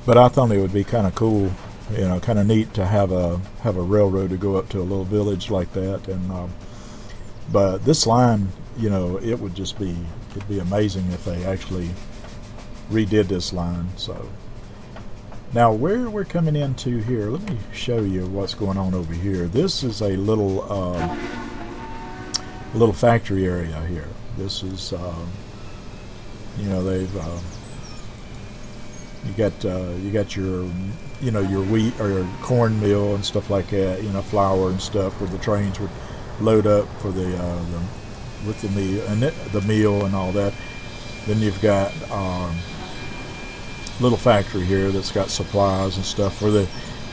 But I thought it would be kind of cool, you know, kind of neat to have a railroad to go up to a little village like that. And but this line, you know, it'd be amazing if they actually redid this line. So now where we're coming into here, let me show you what's going on over here. This is a little factory area here. This is you know, they've you got your, you know, your wheat or your corn mill and stuff like that, you know, flour and stuff, where the trains would load up for the with the meal and the meal and all that. Then you've got little factory here that's got supplies and stuff for the,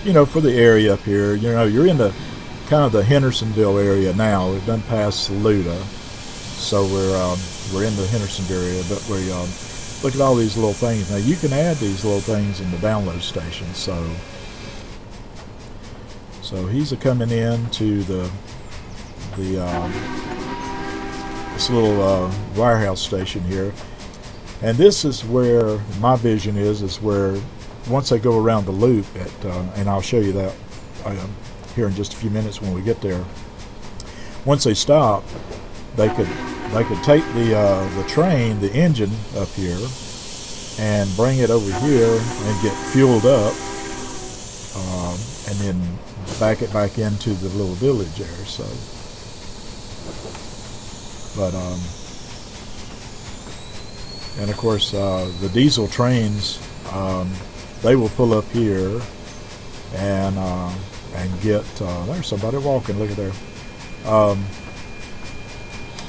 you know, for the area up here. You know, you're in the kind of the Hendersonville area now. We've done past Saluda, so we're in the Hendersonville area, but we look at all these little things. Now you can add these little things in the download station. So he's coming in to this little warehouse station here, and this is where my vision is where once they go around the loop at, and I'll show you that here in just a few minutes when we get there. Once they stop, they could take the train, the engine up here, and bring it over here and get fueled up, and then back it back into the little village there. So, but and of course the diesel trains, they will pull up here and get there's somebody walking. Look at there.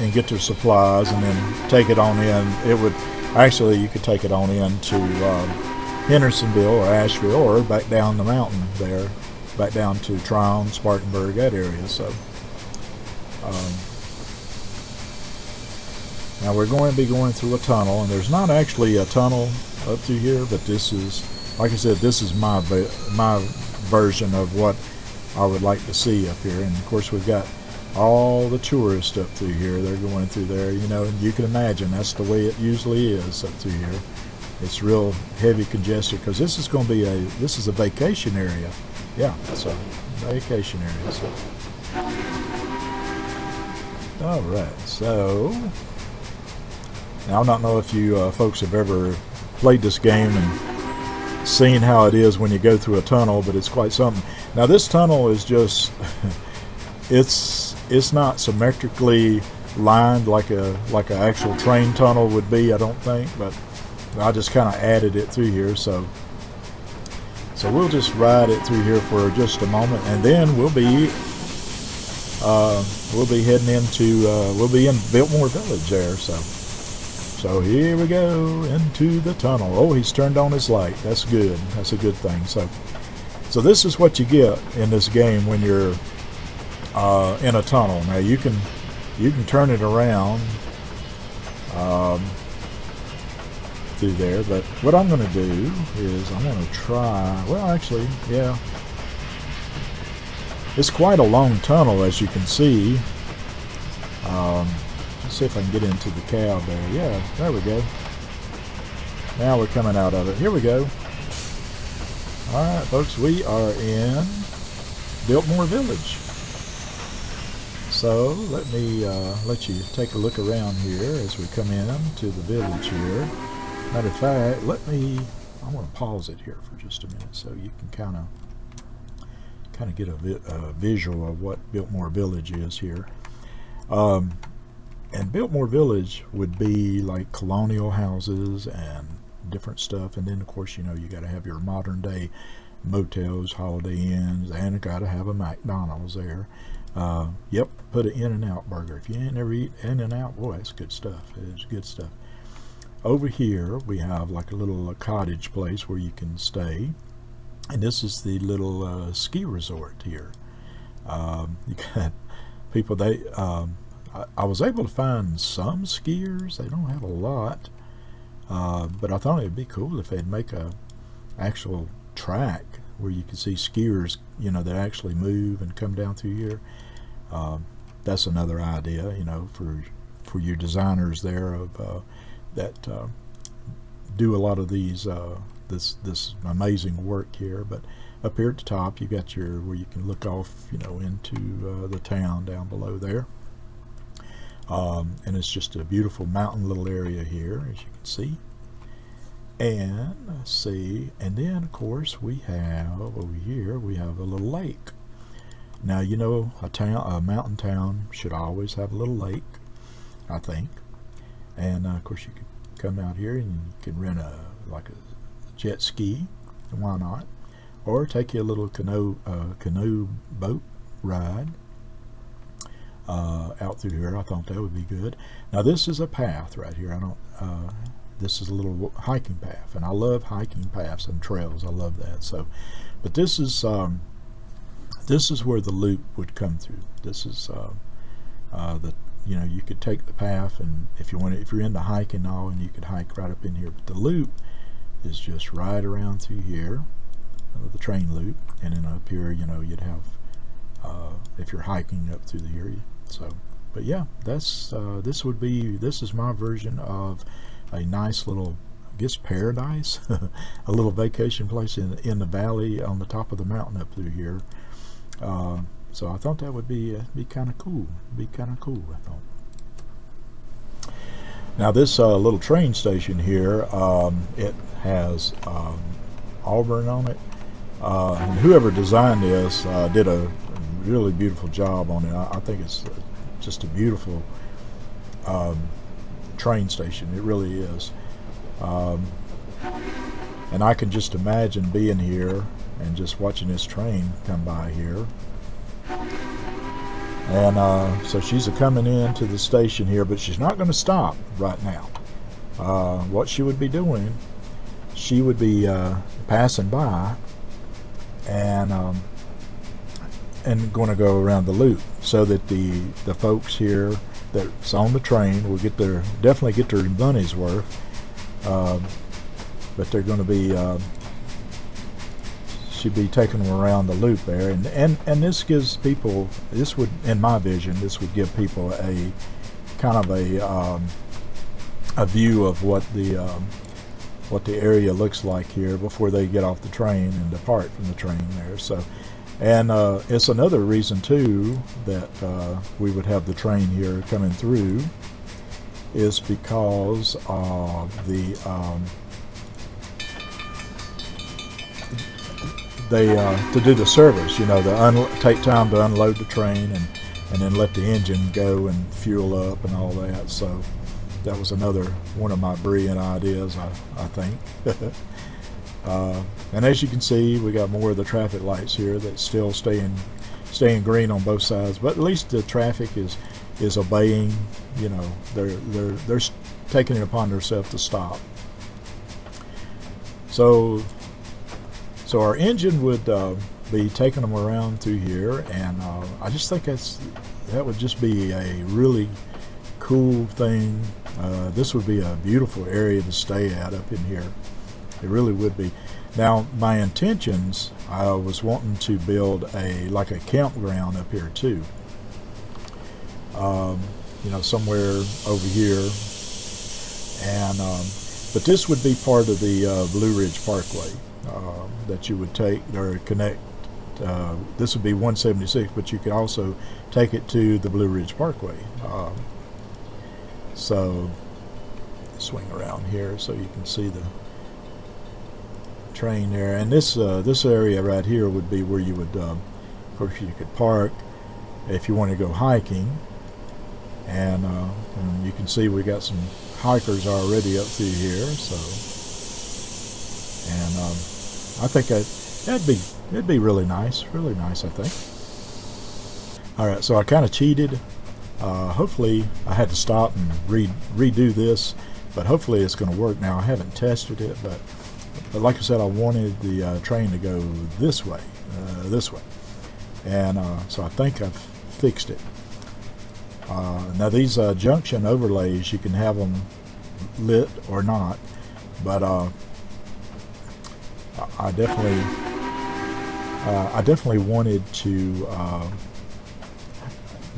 And get their supplies and then take it on in. It would actually, you could take it on in to Hendersonville or Asheville, or back down the mountain there, back down to Trainz, Spartanburg, that area. So now we're going to be going through a tunnel, and there's not actually a tunnel up through here, but this is, like I said, this is my version of what I would like to see up here. And of course we've got all the tourists up through here. They're going through there, you know, and you can imagine that's the way it usually is up through here. It's real heavy congested because this is going to be this is a vacation area. Yeah, it's a vacation area. So. All right, so now I don't know if you folks have ever played this game and seen how it is when you go through a tunnel, but it's quite something. Now this tunnel is just it's not symmetrically lined like a actual train tunnel would be, I don't think, but I just kind of added it through here. So we'll just ride it through here for just a moment, and then we'll be heading into we'll be in Biltmore Village there. So here we go into the tunnel. Oh, he's turned on his light. That's good. That's a good thing. So this is what you get in this game when you're in a tunnel. Now you can turn it around through there, but what I'm going to do is I'm going to try, well actually, yeah, it's quite a long tunnel, as you can see. Let's see if I can get into the cab there. Yeah, there we go. Now we're coming out of it. Here we go. Alright folks, we are in Biltmore Village. So let me let you take a look around here as we come in to the village here. Matter of fact, I want to pause it here for just a minute so you can kind of get a visual of what Biltmore Village is here. And Biltmore Village would be like colonial houses and different stuff, and then of course, you know, you got to have your modern day motels, Holiday Inns, and got to have a McDonald's there. Yep, put an In-N-Out burger. If you ain't never eat In-N-Out, boy, it's good stuff. It is good stuff. Over here we have like a little cottage place where you can stay, and this is the little ski resort here. You got people, I was able to find some skiers. They don't have a lot, but I thought it'd be cool if they'd make a actual track where you could see skiers, you know, that actually move and come down through here. That's another idea, you know, for your designers there of that do a lot of these this amazing work here. But up here at the top, you got your where you can look off, you know, into the town down below there. And it's just a beautiful mountain little area here, as you can see. And let's see, and then of course we have over here we have a little lake. Now, you know, a mountain town should always have a little lake, I think. And of course you could come out here and you can rent like a jet ski, why not? Or take you a little canoe boat ride out through here. I thought that would be good. Now this is a path right here. This is a little hiking path, and I love hiking paths and trails. I love that. So, but this is where the loop would come through. This is you know, you could take the path, and if you're into hiking and all, and you could hike right up in here. But the loop is just right around through here, the train loop, and then up here, you know, you'd have if you're hiking up through the area. So, but yeah, that's this is my version of a nice little, I guess, paradise, a little vacation place in the valley on the top of the mountain up through here. So I thought that would be kind of cool. I thought. Now this little train station here, it has Auburn on it, and whoever designed this did a really beautiful job on it. I think it's just a beautiful train station. It really is. And I can just imagine being here and just watching this train come by here. And so she's coming into the station here, but she's not going to stop right now. What she would be doing, she would be passing by and going to go around the loop, so that the folks here that's on the train will definitely get their money's worth. But they're going to be she'd be taking them around the loop there, and this gives people, this would, in my vision, this would give people a kind of a view of what the area looks like here before they get off the train and depart from the train there. So, and it's another reason too that we would have the train here coming through, is because of the to do the service, you know, take time to unload the train and then let the engine go and fuel up and all that. So that was another one of my brilliant ideas, I think. And as you can see, we got more of the traffic lights here that's still staying green on both sides, but at least the traffic is obeying. You know, they're taking it upon themselves to stop. So our engine would be taking them around through here, and I just think that would just be a really cool thing. This would be a beautiful area to stay at up in here. It really would be. Now, my intentions, I was wanting to build like a campground up here too. You know, somewhere over here, and but this would be part of the Blue Ridge Parkway that you would take or connect. This would be 176, but you could also take it to the Blue Ridge Parkway. So swing around here so you can see the train there, and this area right here would be where you would, of course, you could park if you want to go hiking, and you can see we got some hikers already up through here. So, and I think it'd be really nice, I think. All right, so I kind of cheated. Hopefully, I had to stop and redo this, but hopefully it's going to work now. I haven't tested it, but like I said, I wanted the train to go this way, and so I think I've fixed it. Now these junction overlays, you can have them lit or not, but I definitely wanted to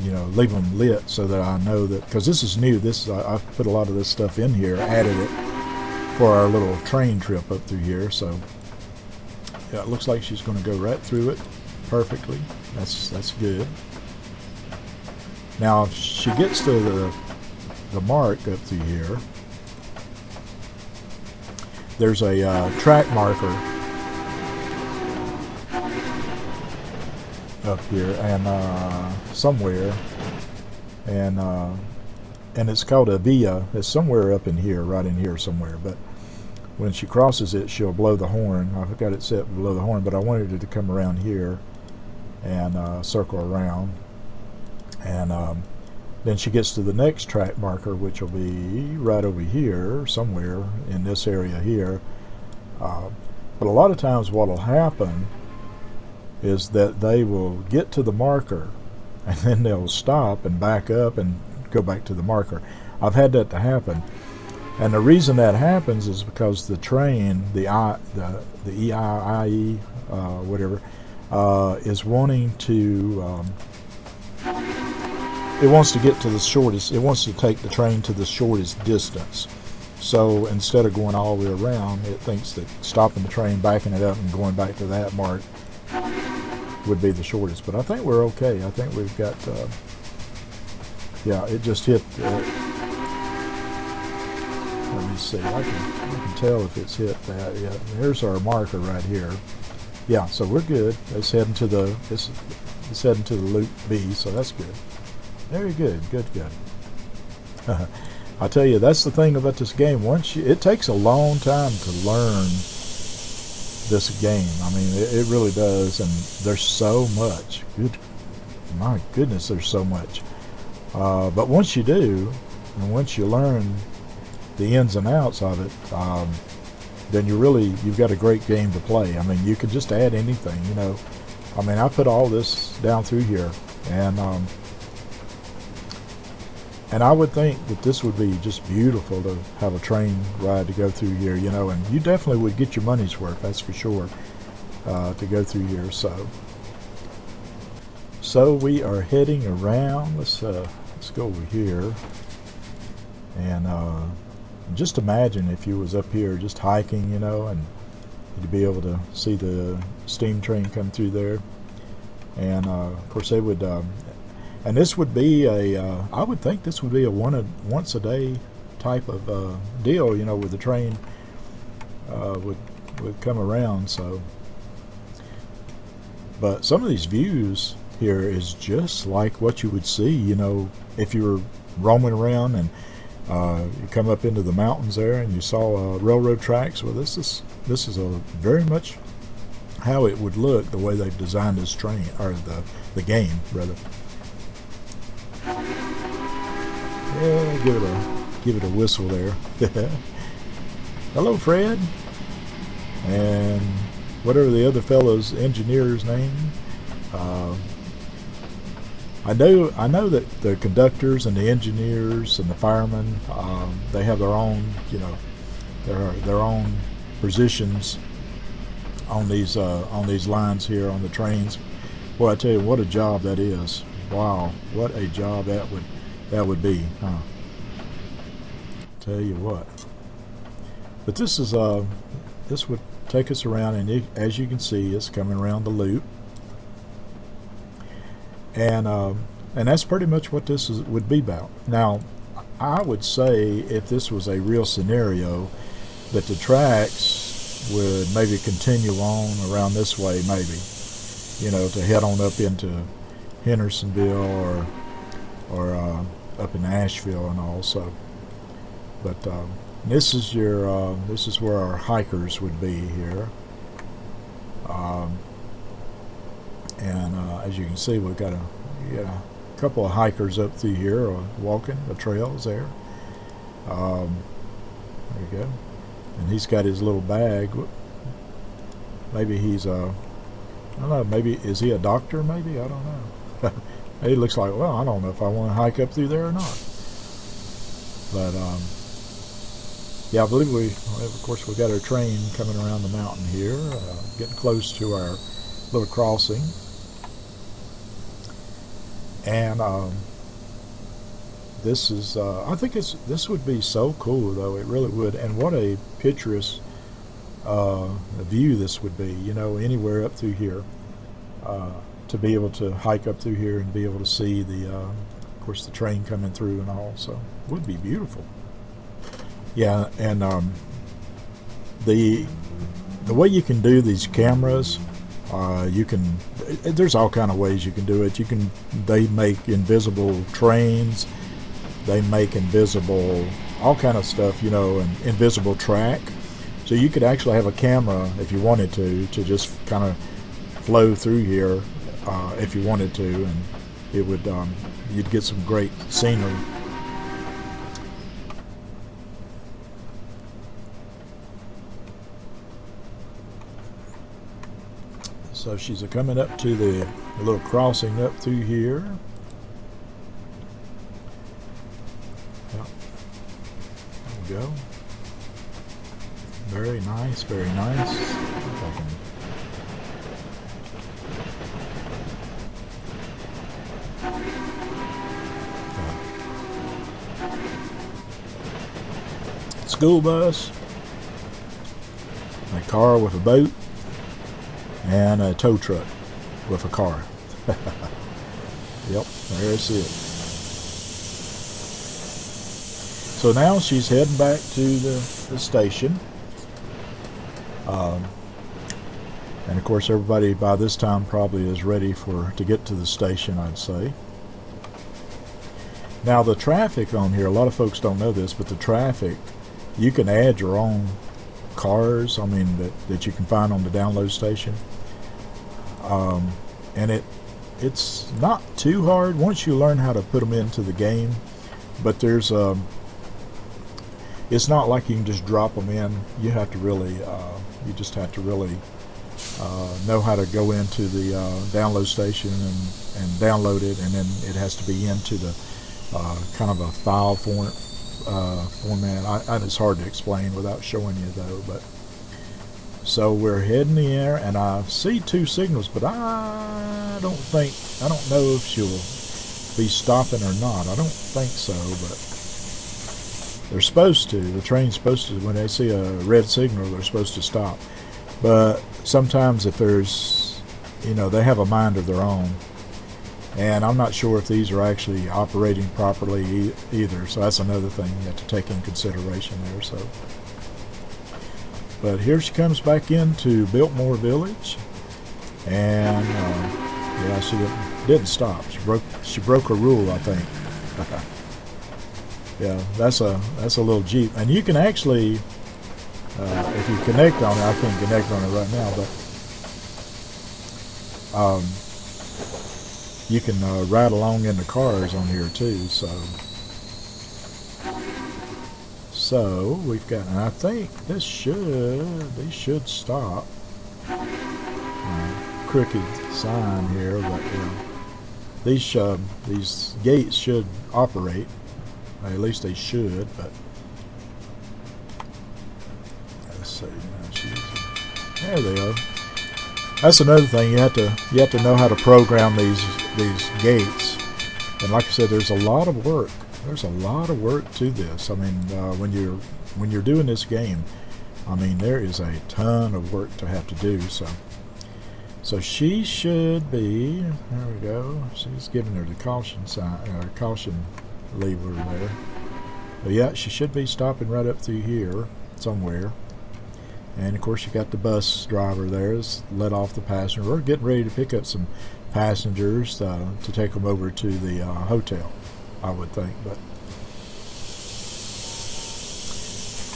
you know, leave them lit so that I know that, because this is new. I've put a lot of this stuff in here, added it, for our little train trip up through here. So yeah, it looks like she's going to go right through it perfectly. That's good. Now if she gets to the mark up through here, there's a track marker up here and somewhere, and it's called a via. It's somewhere up in here, right in here somewhere. But when she crosses it, she'll blow the horn. I've got it set to blow the horn, but I wanted it to come around here and circle around. And then she gets to the next track marker, which will be right over here, somewhere in this area here. But a lot of times what will happen is that they will get to the marker and then they'll stop and back up and go back to the marker. I've had that to happen. And the reason that happens is because the train, the EIE, whatever, is wanting to, it wants to get to the shortest, it wants to take the train to the shortest distance. So instead of going all the way around, it thinks that stopping the train, backing it up, and going back to that mark would be the shortest. But I think we're okay. I think we've got, yeah, it just hit, let me see, I can tell if it's hit that. Yeah, here's our marker right here. Yeah, so we're good. It's heading to the, it's heading to the loop B, so that's good. Very good, good. I tell you, that's the thing about this game. Once you, it takes a long time to learn this game. I mean, it really does, and there's so much. Good, my goodness, there's so much. But once you do, and once you learn the ins and outs of it, then you've got a great game to play. I mean, you could just add anything, you know. I mean, I put all this down through here, and I would think that this would be just beautiful to have a train ride to go through here, you know, and you definitely would get your money's worth, that's for sure, to go through here. So we are heading around. Let's go over here, and just imagine if you was up here just hiking, you know, and you'd be able to see the steam train come through there, and of course they would. And this would be I would think this would be a once a day type of deal, you know, where the train would come around. So, but some of these views here is just like what you would see, you know, if you were roaming around and you come up into the mountains there and you saw railroad tracks. Well, this is a very much how it would look, the way they've designed this train, or the game rather. Yeah, give it a whistle there. Hello, Fred, and whatever the other fellow's engineer's name. I know that the conductors and the engineers and the firemen, they have their own, you know, their own positions on these lines here on the trains. Well, I tell you, what a job that is. Wow, what a job that would be, huh? Tell you what. But this is this would take us around, and as you can see, it's coming around the loop, and that's pretty much what this would be about. Now, I would say if this was a real scenario, that the tracks would maybe continue on around this way, maybe, you know, to head on up into Hendersonville or up in Asheville and all. So, but this is your this is where our hikers would be here, and as you can see, we've got a couple of hikers up through here, walking the trails there. There you go, and he's got his little bag. Maybe he's I don't know. Maybe is he a doctor? Maybe, I don't know. He looks like, well, I don't know if I want to hike up through there or not. But yeah, I believe of course, we got our train coming around the mountain here, getting close to our little crossing. And this is I think this would be so cool, though. It really would. And what a picturesque view this would be, you know, anywhere up through here, to be able to hike up through here and be able to see the of course the train coming through and all. So it would be beautiful. Yeah. And the way you can do these cameras, you can, there's all kind of ways you can do it. They make invisible trains, they make invisible all kind of stuff, you know, an invisible track. So you could actually have a camera, if you wanted to just kind of flow through here, if you wanted to, and it would, you'd get some great scenery. So she's coming up to the little crossing up through here. Yep. There we go. Very nice, very nice. School bus, a car with a boat, and a tow truck with a car. Yep, there's it. So now she's heading back to the station. And of course everybody by this time probably is ready to get to the station, I'd say. Now the traffic on here, a lot of folks don't know this, but the traffic, you can add your own cars, I mean, that you can find on the download station. And it's not too hard once you learn how to put them into the game, but there's it's not like you can just drop them in. You have to really you just have to really know how to go into the download station and download it, and then it has to be into the kind of a file format. It's hard to explain without showing you though. But so we're heading there, and I see two signals, but I don't know if she'll be stopping or not. I don't think so, but they're supposed to. The train's supposed to. When they see a red signal, they're supposed to stop. But sometimes if there's, you know, they have a mind of their own, and I'm not sure if these are actually operating properly either. So that's another thing you have to take in consideration there. So, but here she comes back into Biltmore Village, and yeah, she didn't stop. She broke a rule, I think. Yeah, that's a little Jeep, and you can actually, if you connect on it, I can't connect on it right now, but you can ride along in the cars on here too. So we've got, and I think they should stop. Crooked sign here, but these gates should operate. At least they should, but let's see. There they are. That's another thing, you have to know how to program these gates. And like I said, there's a lot of work. There's a lot of work to this. I mean, when you're doing this game, I mean, there is a ton of work to have to do. So she should be. There we go. She's giving her the caution sign, caution lever there. But yeah, she should be stopping right up through here somewhere. And of course you got the bus driver there is let off the passenger. We're getting ready to pick up some passengers to take them over to the hotel, I would think. But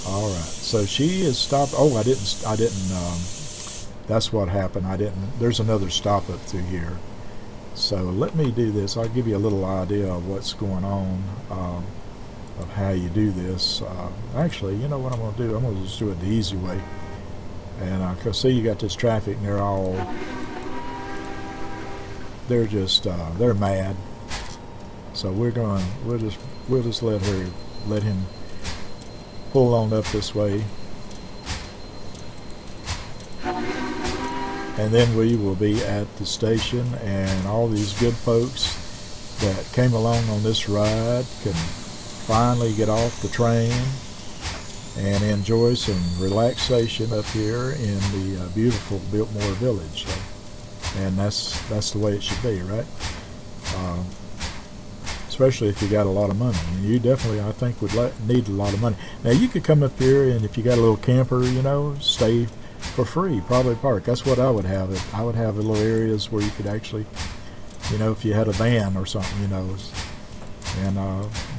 all right, so she is stopped. Oh, I didn't that's what happened. There's another stop up through here. So let me do this. I'll give you a little idea of what's going on, of how you do this. Actually, you know what I'm going to do? I'm going to just do it the easy way. And cause see, you got this traffic, and they're just they're mad. So we'll just let him pull on up this way, and then we will be at the station, and all these good folks that came along on this ride can finally get off the train and enjoy some relaxation up here in the beautiful Biltmore Village. So, and that's the way it should be, right? Especially if you got a lot of money. And you definitely, I think, would need a lot of money. Now, you could come up here, and if you got a little camper, you know, stay for free, probably park. That's what I would have. I would have little areas where you could actually, you know, if you had a van or something, you know, and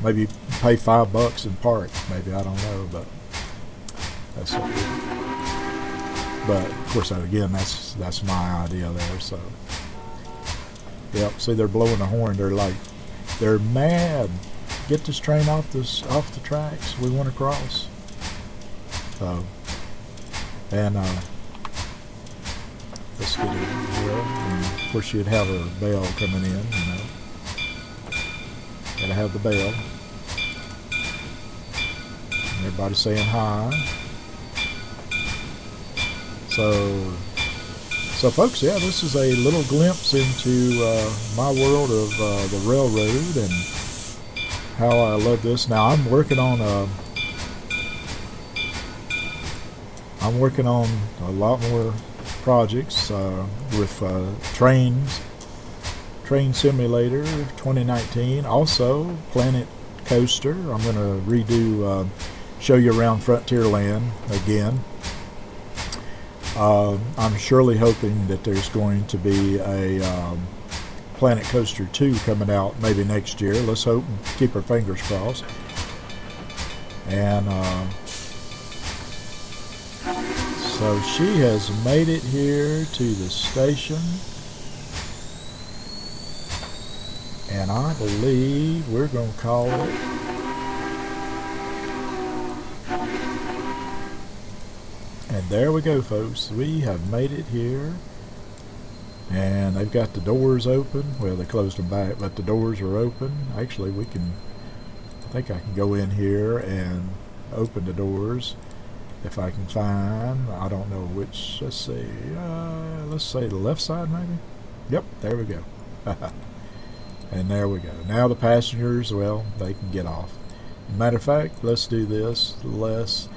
maybe pay $5 and park. Maybe, I don't know, but that's it. But of course, again, that's my idea there. So, yep. See, they're blowing the horn. They're mad. Get this train off the tracks. We want to cross. So, and let's get in here. And of course, you'd have a bell coming in. You know, gotta have the bell. And everybody saying hi. So folks, yeah, this is a little glimpse into my world of the railroad and how I love this. Now I'm working on a lot more projects with Trainz Simulator 2019. Also Planet Coaster. I'm going to redo show you around Frontierland again. I'm surely hoping that there's going to be a Planet Coaster 2 coming out maybe next year. Let's hope and keep our fingers crossed. And so she has made it here to the station. And I believe we're going to call it And there we go, folks. We have made it here. And they've got the doors open. Well, they closed them back, but the doors are open. Actually, I think I can go in here and open the doors if I can find, I don't know which, let's say the left side maybe? Yep, there we go. And there we go. Now the passengers, well, they can get off. Matter of fact, let's do this. Let's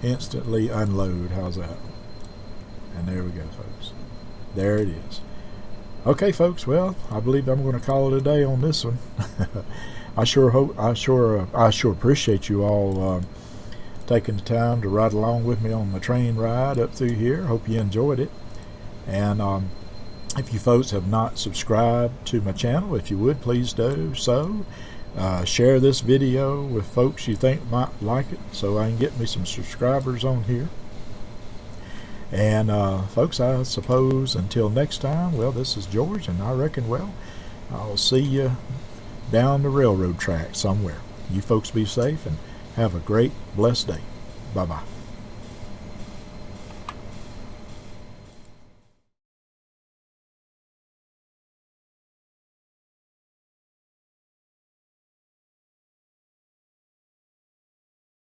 instantly unload. How's that? And there we go, folks. There it is. Okay, folks. Well, I believe I'm going to call it a day on this one. I sure appreciate you all taking the time to ride along with me on the train ride up through here. Hope you enjoyed it. And if you folks have not subscribed to my channel, if you would, please do so. Share this video with folks you think might like it, so I can get me some subscribers on here. And folks, I suppose until next time, well, this is George, and I reckon, well, I'll see you down the railroad track somewhere. You folks be safe and have a great, blessed day. Bye-bye.